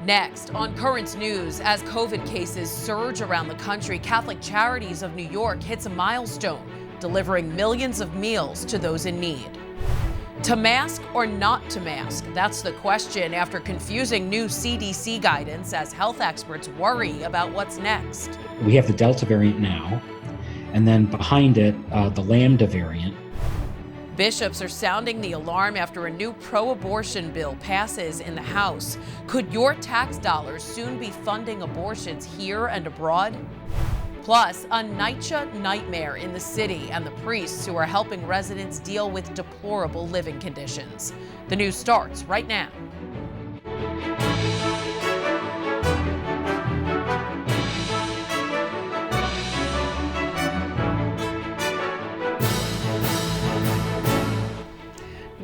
Next, on Currents News, as COVID cases surge around the country, Catholic Charities of New York hits a milestone, delivering millions of meals to those in need. To mask or not to mask? That's the question after confusing new CDC guidance as health experts worry about what's next. We have the Delta variant now, and then behind it, the Lambda variant. Bishops are sounding the alarm after a new pro-abortion bill passes in the House. Could your tax dollars soon be funding abortions here and abroad? Plus, a NYCHA nightmare in the city and the priests who are helping residents deal with deplorable living conditions. The news starts right now.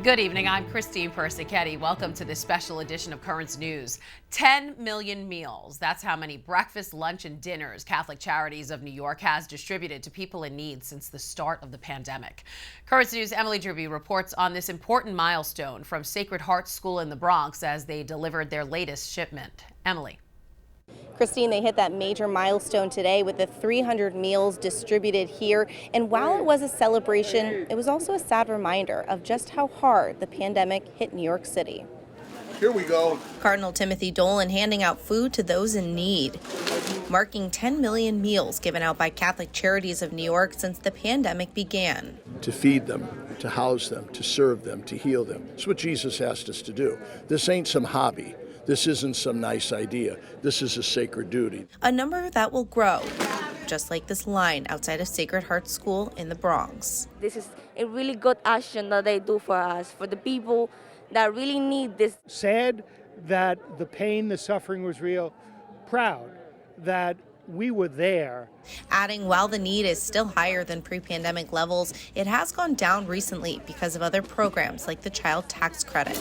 Good evening, I'm Christine Persichetti. Welcome to this special edition of Currents News. 10 million meals. That's how many breakfast, lunch, and dinners Catholic Charities of New York has distributed to people in need since the start of the pandemic. Currents News' Emily Druby reports on this important milestone from Sacred Heart School in the Bronx as they delivered their latest shipment. Emily. Christine, they hit that major milestone today with the 300 meals distributed here. And while it was a celebration, it was also a sad reminder of just how hard the pandemic hit New York City. Here we go. Cardinal Timothy Dolan handing out food to those in need, marking 10 million meals given out by Catholic Charities of New York since the pandemic began. To feed them, to house them, to serve them, to heal them. It's what Jesus asked us to do. This ain't some hobby. This isn't some nice idea. This is a sacred duty. A number that will grow, just like this line outside of Sacred Heart School in the Bronx. This is a really good action that they do for us, for the people that really need this. Sad that the pain, the suffering was real. Proud that we were there. Adding, while the need is still higher than pre-pandemic levels, it has gone down recently because of other programs like the child tax credit.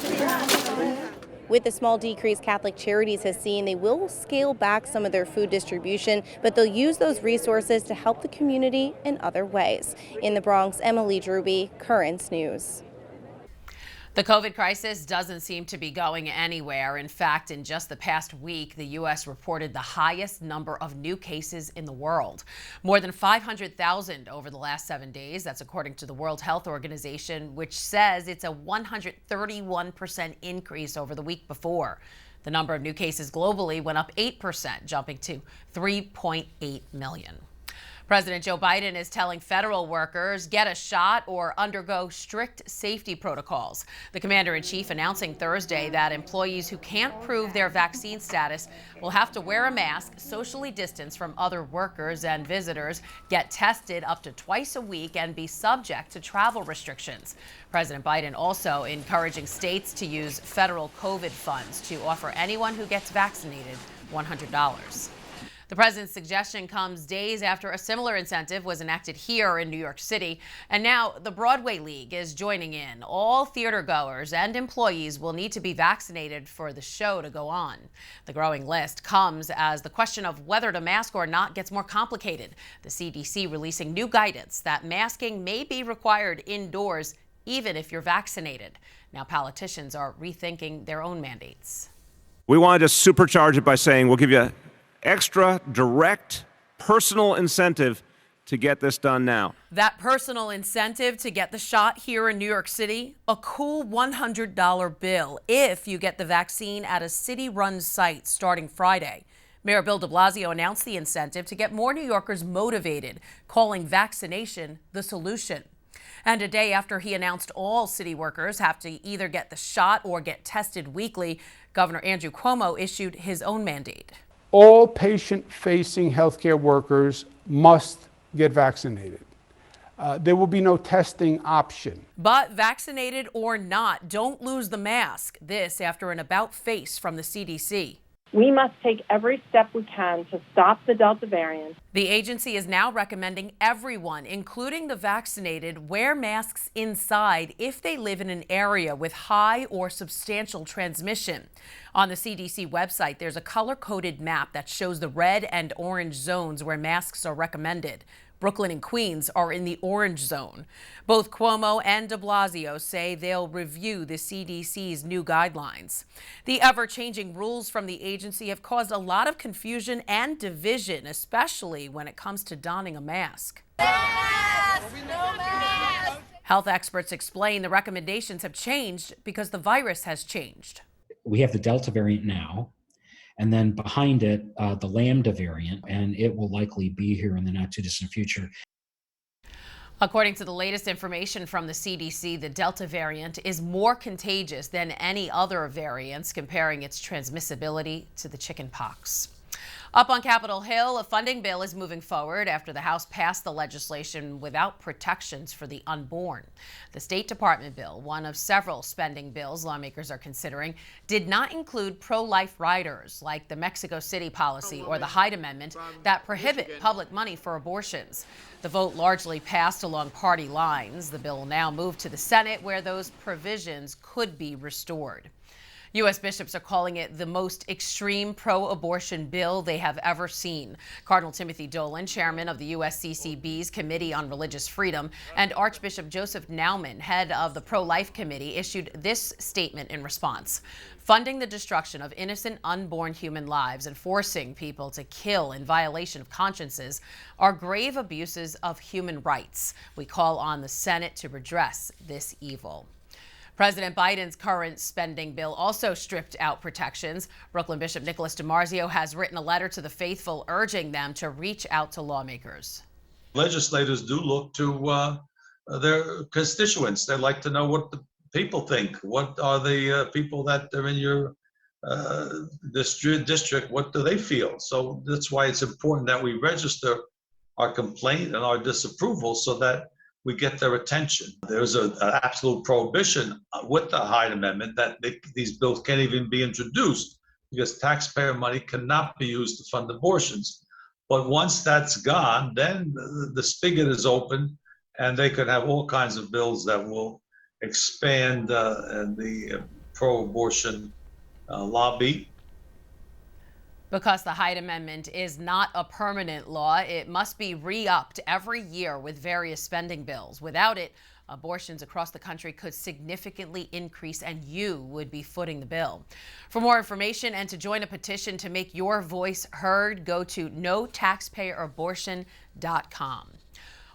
With the small decrease Catholic Charities has seen, they will scale back some of their food distribution, but they'll use those resources to help the community in other ways. In the Bronx, Emily Druby, Currents News. The COVID crisis doesn't seem to be going anywhere. In fact, in just the past week, the U.S. reported the highest number of new cases in the world. More than 500,000 over the last 7 days. That's according to the World Health Organization, which says it's a 131% increase over the week before. The number of new cases globally went up 8%, jumping to 3.8 million. President Joe Biden is telling federal workers get a shot or undergo strict safety protocols. The commander-in-chief announcing Thursday that employees who can't prove their vaccine status will have to wear a mask, socially distance from other workers and visitors, get tested up to twice a week, and be subject to travel restrictions. President Biden also encouraging states to use federal COVID funds to offer anyone who gets vaccinated $100. The president's suggestion comes days after a similar incentive was enacted here in New York City. And now the Broadway League is joining in. All theater goers and employees will need to be vaccinated for the show to go on. The growing list comes as the question of whether to mask or not gets more complicated. The CDC releasing new guidance that masking may be required indoors even if you're vaccinated. Now politicians are rethinking their own mandates. We wanted to supercharge it by saying we'll give you extra direct personal incentive to get this done now. That personal incentive to get the shot here in New York City, a cool $100 bill if you get the vaccine at a city-run site starting Friday. Mayor Bill de Blasio announced the incentive to get more New Yorkers motivated, calling vaccination the solution. And a day after he announced all city workers have to either get the shot or get tested weekly, Governor Andrew Cuomo issued his own mandate. All patient-facing healthcare workers must get vaccinated. There will be no testing option. But vaccinated or not, don't lose the mask. This after an about-face from the CDC. We must take every step we can to stop the Delta variant. The agency is now recommending everyone, including the vaccinated, wear masks inside if they live in an area with high or substantial transmission. On the CDC website, there's a color-coded map that shows the red and orange zones where masks are recommended. Brooklyn and Queens are in the orange zone. Both Cuomo and de Blasio say they'll review the CDC's new guidelines. The ever-changing rules from the agency have caused a lot of confusion and division, especially when it comes to donning a mask. Health experts explain the recommendations have changed because the virus has changed. We have the Delta variant now, and then behind it, the Lambda variant, and it will likely be here in the not too distant future. According to the latest information from the CDC, the Delta variant is more contagious than any other variants, comparing its transmissibility to the chickenpox. Up on Capitol Hill, a funding bill is moving forward after the House passed the legislation without protections for the unborn. The State Department bill, one of several spending bills lawmakers are considering, did not include pro-life riders like the Mexico City policy or the Hyde Amendment that prohibit public money for abortions. The vote largely passed along party lines. The bill will now move to the Senate, where those provisions could be restored. U.S. bishops are calling it the most extreme pro-abortion bill they have ever seen. Cardinal Timothy Dolan, chairman of the USCCB's Committee on Religious Freedom, and Archbishop Joseph Naumann, head of the Pro-Life Committee, issued this statement in response. Funding the destruction of innocent unborn human lives and forcing people to kill in violation of consciences are grave abuses of human rights. We call on the Senate to redress this evil. President Biden's current spending bill also stripped out protections. Brooklyn Bishop Nicholas DiMarzio has written a letter to the faithful urging them to reach out to lawmakers. Legislators do look to their constituents. They like to know what the people think. What are the people that are in your district, what do they feel? So that's why it's important that we register our complaint and our disapproval so that we get their attention. There's an absolute prohibition with the Hyde Amendment that these bills can't even be introduced because taxpayer money cannot be used to fund abortions. But once that's gone, then the spigot is open and they could have all kinds of bills that will expand the pro-abortion lobby. Because the Hyde Amendment is not a permanent law, it must be re-upped every year with various spending bills. Without it, abortions across the country could significantly increase and you would be footing the bill. For more information and to join a petition to make your voice heard, go to notaxpayerabortion.com.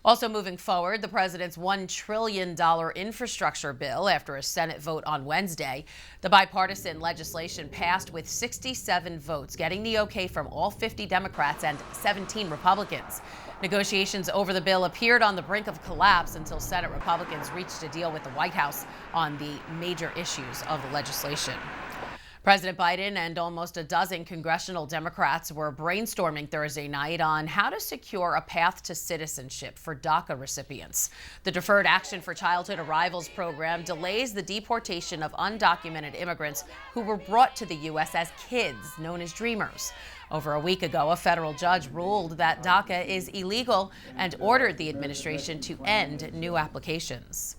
Also moving forward, the president's $1 trillion infrastructure bill after a Senate vote on Wednesday. The bipartisan legislation passed with 67 votes, getting the okay from all 50 Democrats and 17 Republicans. Negotiations over the bill appeared on the brink of collapse until Senate Republicans reached a deal with the White House on the major issues of the legislation. President Biden and almost a dozen congressional Democrats were brainstorming Thursday night on how to secure a path to citizenship for DACA recipients. The Deferred Action for Childhood Arrivals program delays the deportation of undocumented immigrants who were brought to the U.S. as kids, known as Dreamers. Over a week ago, a federal judge ruled that DACA is illegal and ordered the administration to end new applications.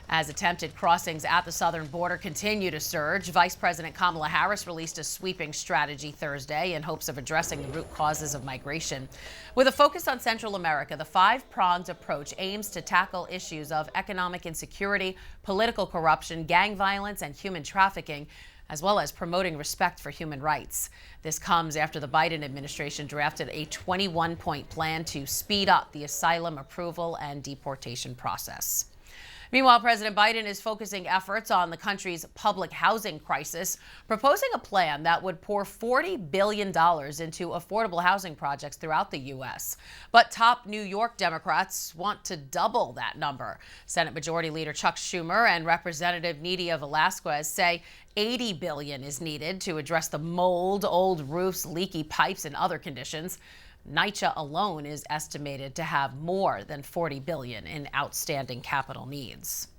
As attempted crossings at the southern border continue to surge, Vice President Kamala Harris released a sweeping strategy Thursday in hopes of addressing the root causes of migration. With a focus on Central America, the five-pronged approach aims to tackle issues of economic insecurity, political corruption, gang violence, and human trafficking, as well as promoting respect for human rights. This comes after the Biden administration drafted a 21-point plan to speed up the asylum approval and deportation process. Meanwhile, President Biden is focusing efforts on the country's public housing crisis, proposing a plan that would pour $40 billion into affordable housing projects throughout the U.S. But top New York Democrats want to double that number. Senate Majority Leader Chuck Schumer and Representative Nydia Velázquez say $80 billion is needed to address the mold, old roofs, leaky pipes, and other conditions. NYCHA alone is estimated to have more than $40 billion in outstanding capital needs.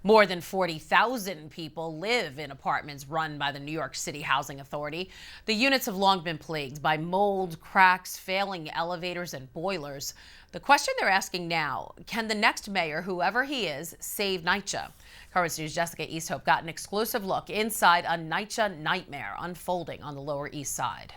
More than 40,000 people live in apartments run by the New York City Housing Authority. The units have long been plagued by mold, cracks, failing elevators, and boilers. The question they're asking now, can the next mayor, whoever he is, save NYCHA? Currents News' Jessica Easthope got an exclusive look inside a NYCHA nightmare unfolding on the Lower East Side.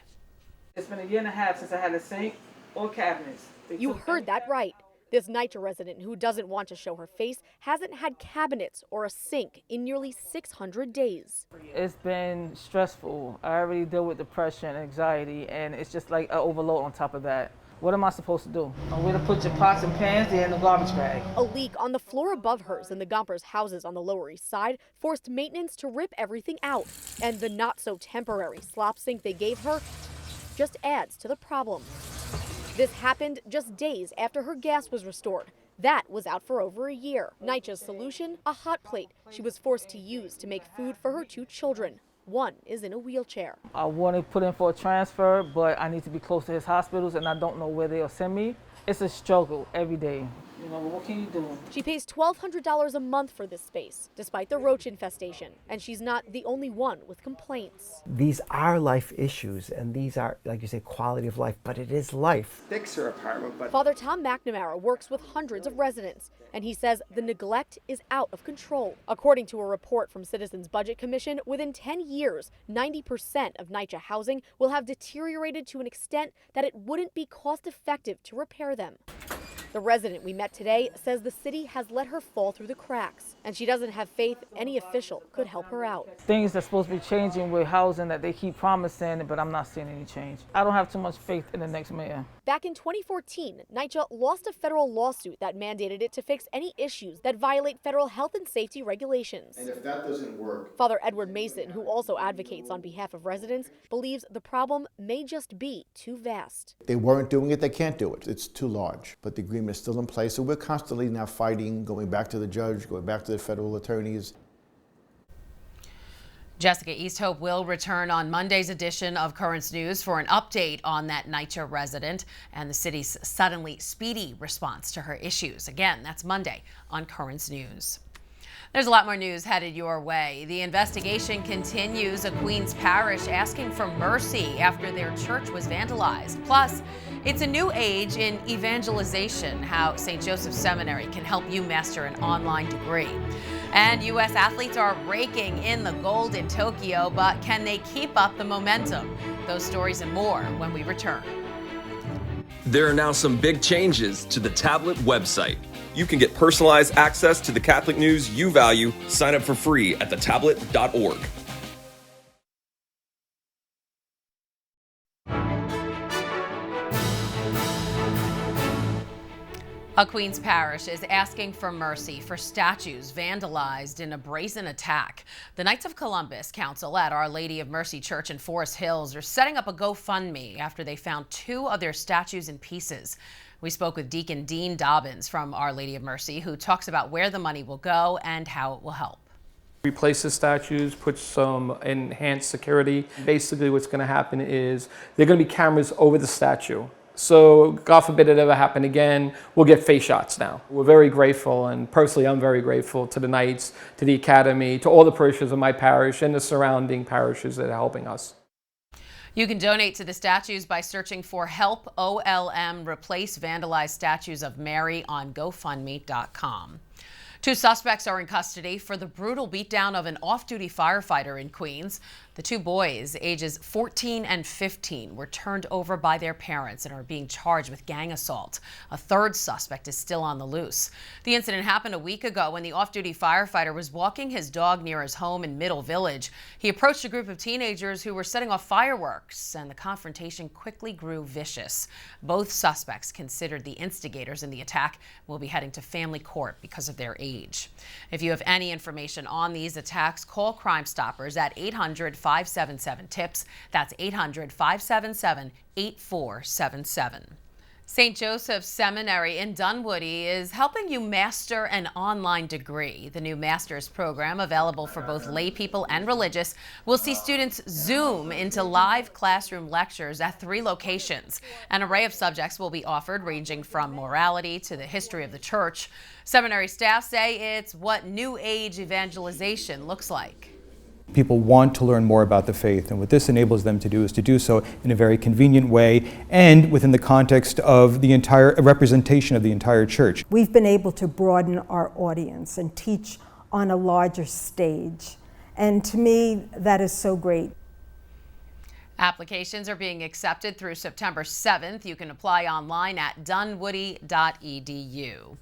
It's been a year and a half since I had a sink or cabinets. You heard that right. This NYCHA resident who doesn't want to show her face hasn't had cabinets or a sink in nearly 600 days. It's been stressful. I already deal with depression, anxiety, and it's just like an overload on top of that. What am I supposed to do? Where to put your pots and pans? They're in the garbage bag. A leak on the floor above hers in the Gompers' houses on the Lower East Side forced maintenance to rip everything out. And the not-so-temporary slop sink they gave her just adds to the problem. This happened just days after her gas was restored. That was out for over a year. NYCHA's solution, a hot plate she was forced to use to make food for her 2 children. One is in a wheelchair. I want to put in for a transfer, but I need to be close to his hospitals, and I don't know where they'll send me. It's a struggle every day. You know, what can you do? She pays $1,200 a month for this space, despite the roach infestation. And she's not the only one with complaints. These are life issues, and these are, like you say, quality of life, but it is life. Fix her apartment, but Father Tom McNamara works with hundreds of residents, and he says the neglect is out of control. According to a report from Citizens Budget Commission, within 10 years, 90% of NYCHA housing will have deteriorated to an extent that it wouldn't be cost effective to repair them. The resident we met today says the city has let her fall through the cracks, and she doesn't have faith any official could help her out. Things that's supposed to be changing with housing that they keep promising, but I'm not seeing any change. I don't have too much faith in the next mayor. Back in 2014, NYCHA lost a federal lawsuit that mandated it to fix any issues that violate federal health and safety regulations. and if that doesn't work, Father Edward Mason, who also advocates on behalf of residents, believes the problem may just be too vast. they weren't doing it, they can't do it. It's too large. But the agreement is still in place, so we're constantly now fighting, going back to the judge, going back to the federal attorneys. Jessica Easthope will return on Monday's edition of Currents News for an update on that NYCHA resident and the city's suddenly speedy response to her issues. Again, that's Monday on Currents News. There's a lot more news headed your way. The investigation continues. A Queens parish asking for mercy after their church was vandalized. Plus, it's a new age in evangelization, how St. Joseph's Seminary can help you master an online degree. And U.S. athletes are raking in the gold in Tokyo, but can they keep up the momentum? Those stories and more when we return. There are now some big changes to the tablet website. You can get personalized access to the Catholic news you value. Sign up for free at thetablet.org. A Queens parish is asking for mercy for statues vandalized in a brazen attack. The Knights of Columbus Council at Our Lady of Mercy Church in Forest Hills are setting up a GoFundMe after they found 2 of their statues in pieces. We spoke with Deacon Dean Dobbins from Our Lady of Mercy, who talks about where the money will go and how it will help. Replace the statues, put some enhanced security. Basically what's going to happen is there are going to be cameras over the statue. So God forbid it ever happen again, we'll get face shots now. We're very grateful, and personally I'm very grateful to the Knights, to the Academy, to all the parishioners of my parish and the surrounding parishes that are helping us. You can donate to the statues by searching for Help OLM Replace Vandalized Statues of Mary on GoFundMe.com. 2 suspects are in custody for the brutal beatdown of an off-duty firefighter in Queens. The 2 boys, ages 14 and 15, were turned over by their parents and are being charged with gang assault. A 3rd suspect is still on the loose. The incident happened a week ago when the off-duty firefighter was walking his dog near his home in Middle Village. He approached a group of teenagers who were setting off fireworks, and the confrontation quickly grew vicious. Both suspects, considered the instigators in the attack, will be heading to family court because of their age. If you have any information on these attacks, call Crime Stoppers at 800-577-TIPS. That's 800-577-8477. St. Joseph's Seminary in Dunwoody is helping you master an online degree. The new master's program, available for both lay people and religious, will see students Zoom into live classroom lectures at 3 locations. An array of subjects will be offered, ranging from morality to the history of the church. Seminary staff say it's what New Age evangelization looks like. People want to learn more about the faith, and what this enables them to do is to do so in a very convenient way and within the context of the entire representation of the entire church. We've been able to broaden our audience and teach on a larger stage, and to me that is so great. Applications are being accepted through September 7th. You can apply online at dunwoody.edu.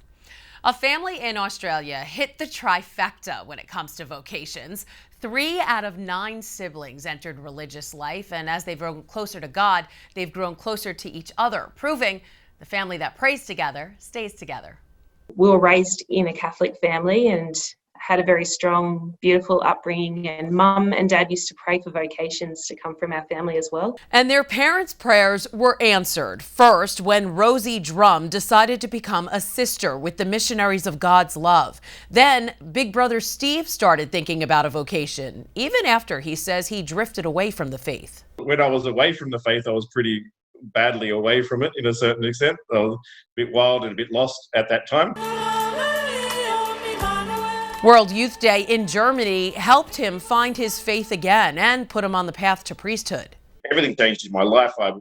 A family in Australia hit the trifecta when it comes to vocations. 3 out of 9 siblings entered religious life, and as they've grown closer to God, they've grown closer to each other, proving the family that prays together stays together. We were raised in a Catholic family and had a very strong, beautiful upbringing, and Mum and Dad used to pray for vocations to come from our family as well. And their parents' prayers were answered. First, when Rosie Drum decided to become a sister with the Missionaries of God's Love. Then, big brother Steve started thinking about a vocation, even after he says he drifted away from the faith. When I was away from the faith, I was pretty badly away from it in a certain extent. I was a bit wild and a bit lost at that time. World Youth Day in Germany helped him find his faith again and put him on the path to priesthood. Everything changed in my life. I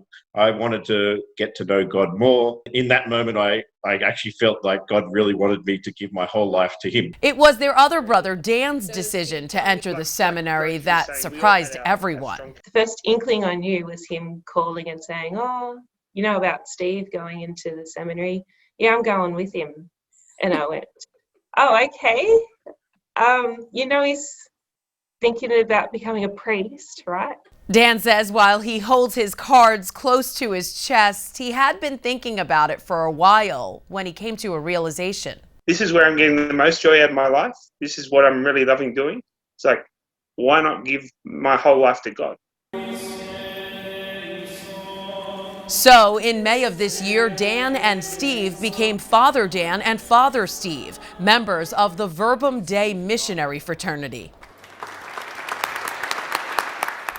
wanted to get to know God more. In that moment, I actually felt like God really wanted me to give my whole life to him. It was their other brother, Dan's decision to enter the seminary that surprised everyone. The first inkling I knew was him calling and saying, "Oh, you know about Steve going into the seminary? Yeah, I'm going with him." And I went, "Oh, okay. He's thinking about becoming a priest, right?" Dan says while he holds his cards close to his chest, he had been thinking about it for a while when he came to a realization. This is where I'm getting the most joy out of my life. This is what I'm really loving doing. It's like, why not give my whole life to God? So, in May of this year, Dan and Steve became Father Dan and Father Steve, members of the Verbum Dei missionary fraternity.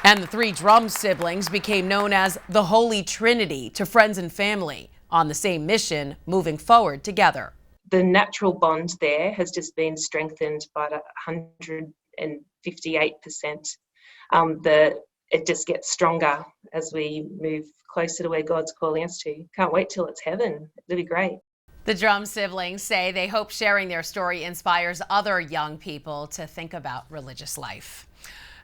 And the 3 Drum siblings became known as the Holy Trinity to friends and family, on the same mission, moving forward together. The natural bond there has just been strengthened by 158%. It just gets stronger as we move closer to where God's calling us to. Can't wait till it's heaven. It'll be great. The Drum siblings say they hope sharing their story inspires other young people to think about religious life.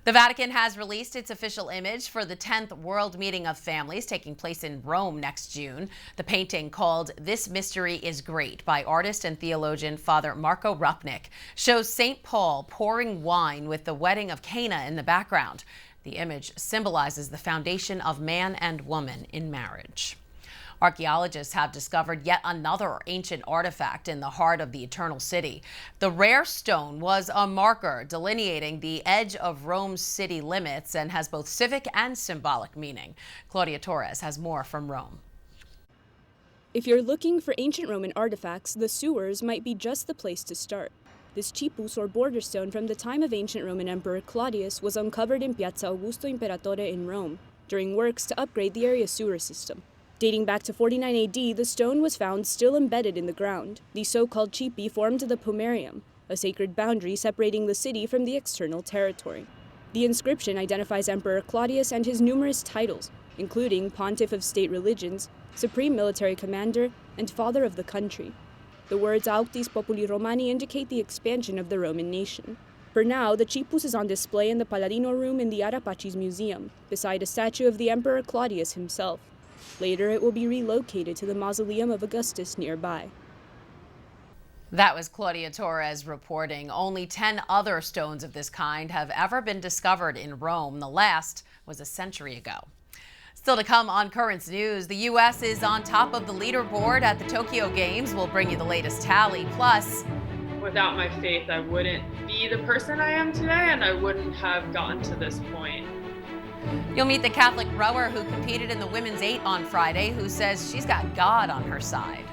The Vatican has released its official image for the 10th World Meeting of Families taking place in Rome next June. The painting, called "This Mystery is Great" by artist and theologian Father Marco Rupnik, shows St. Paul pouring wine with the wedding of Cana in the background. The image symbolizes the foundation of man and woman in marriage. Archaeologists have discovered yet another ancient artifact in the heart of the Eternal City. The rare stone was a marker delineating the edge of Rome's city limits and has both civic and symbolic meaning. Claudia Torres has more from Rome. If you're looking for ancient Roman artifacts, the sewers might be just the place to start. This cipus, or border stone from the time of ancient Roman Emperor Claudius, was uncovered in Piazza Augusto Imperatore in Rome during works to upgrade the area's sewer system. Dating back to 49 AD, the stone was found still embedded in the ground. The so-called cipi formed the pomerium, a sacred boundary separating the city from the external territory. The inscription identifies Emperor Claudius and his numerous titles, including Pontiff of State Religions, Supreme Military Commander, and Father of the Country. The words Auctis Populi Romani indicate the expansion of the Roman nation. For now, the cipus is on display in the Palladino Room in the Arapacis Museum, beside a statue of the Emperor Claudius himself. Later, it will be relocated to the Mausoleum of Augustus nearby. That was Claudia Torres reporting. Only 10 other stones of this kind have ever been discovered in Rome. The last was a century ago. Still to come on Currents News, the U.S. is on top of the leaderboard at the Tokyo Games. We'll bring you the latest tally. Plus, without my faith, I wouldn't be the person I am today, and I wouldn't have gotten to this point. You'll meet the Catholic rower who competed in the women's 8 on Friday, who says she's got God on her side.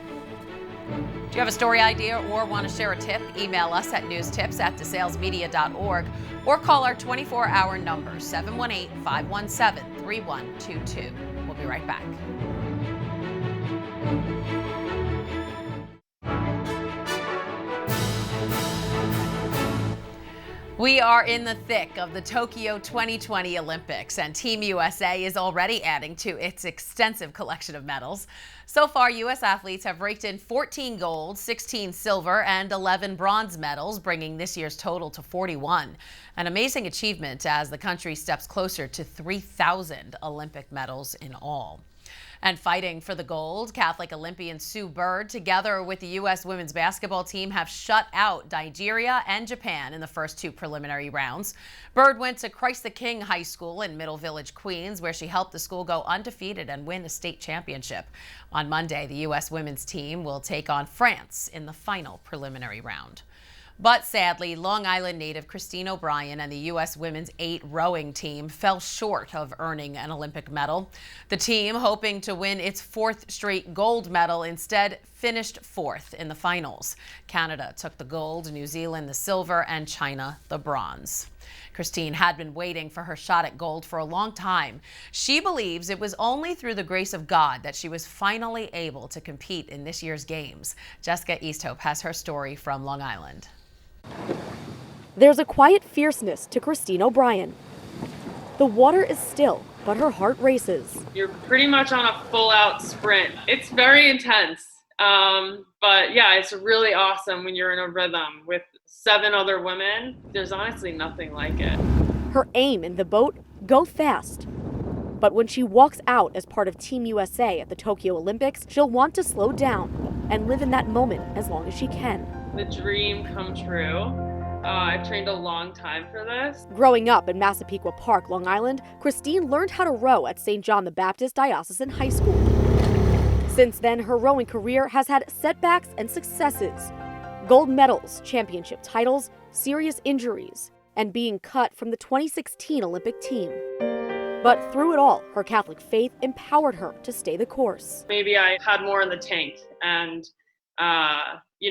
Do you have a story idea or want to share a tip? Email us at newstips@desalesmedia.org or call our 24-hour number, 718-517-3122. We'll be right back. We are in the thick of the Tokyo 2020 Olympics, and Team USA is already adding to its extensive collection of medals. So far, U.S. athletes have raked in 14 gold, 16 silver, and 11 bronze medals, bringing this year's total to 41. An amazing achievement as the country steps closer to 3,000 Olympic medals in all. And fighting for the gold, Catholic Olympian Sue Bird, together with the U.S. women's basketball team, have shut out Nigeria and Japan in the first two preliminary rounds. Bird went to Christ the King High School in Middle Village, Queens, where she helped the school go undefeated and win a state championship. On Monday, the U.S. women's team will take on France in the final preliminary round. But sadly, Long Island native Christine O'Brien and the U.S. women's 8 rowing team fell short of earning an Olympic medal. The team, hoping to win its 4th straight gold medal, instead finished 4th in the finals. Canada took the gold, New Zealand the silver, and China the bronze. Christine had been waiting for her shot at gold for a long time. She believes it was only through the grace of God that she was finally able to compete in this year's games. Jessica Easthope has her story from Long Island. There's a quiet fierceness to Christine O'Brien. The water is still, but her heart races. You're pretty much on a full-out sprint. It's very intense, but yeah, it's really awesome when you're in a rhythm with 7 other women. There's honestly nothing like it. Her aim in the boat, go fast. But when she walks out as part of Team USA at the Tokyo Olympics, she'll want to slow down and live in that moment as long as she can. The dream come true. I've trained a long time for this. Growing up in Massapequa Park, Long Island, Christine learned how to row at St. John the Baptist Diocesan High School. Since then, her rowing career has had setbacks and successes. Gold medals, championship titles, serious injuries, and being cut from the 2016 Olympic team. But through it all, her Catholic faith empowered her to stay the course. Maybe I had more in the tank, and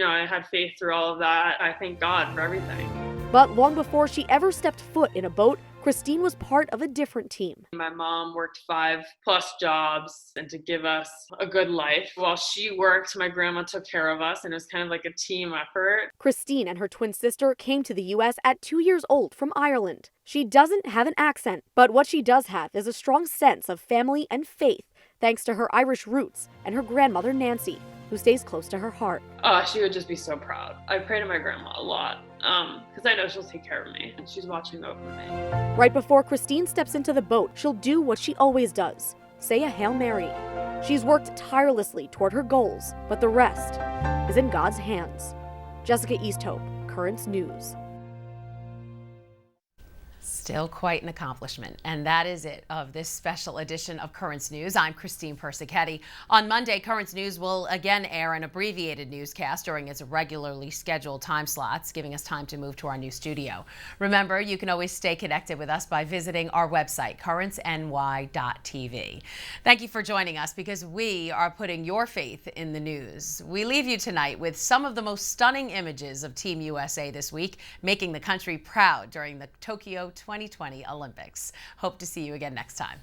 I had faith through all of that. I thank God for everything. But long before she ever stepped foot in a boat, Christine was part of a different team. My mom worked 5+ jobs and to give us a good life. While she worked, my grandma took care of us, and it was kind of like a team effort. Christine and her twin sister came to the U.S. at 2 years old from Ireland. She doesn't have an accent, but what she does have is a strong sense of family and faith, thanks to her Irish roots and her grandmother Nancy, who stays close to her heart. She would just be so proud. I pray to my grandma a lot because I know she'll take care of me and she's watching over me. Right before Christine steps into the boat, she'll do what she always does, say a Hail Mary. She's worked tirelessly toward her goals, but the rest is in God's hands. Jessica Easthope, Currents News. Still quite an accomplishment. And that is it of this special edition of Currents News. I'm Christine Persichetti. On Monday, Currents News will again air an abbreviated newscast during its regularly scheduled time slots, giving us time to move to our new studio. Remember, you can always stay connected with us by visiting our website, currentsny.tv. Thank you for joining us, because we are putting your faith in the news. We leave you tonight with some of the most stunning images of Team USA this week, making the country proud during the Tokyo 2020 Olympics. Hope to see you again next time.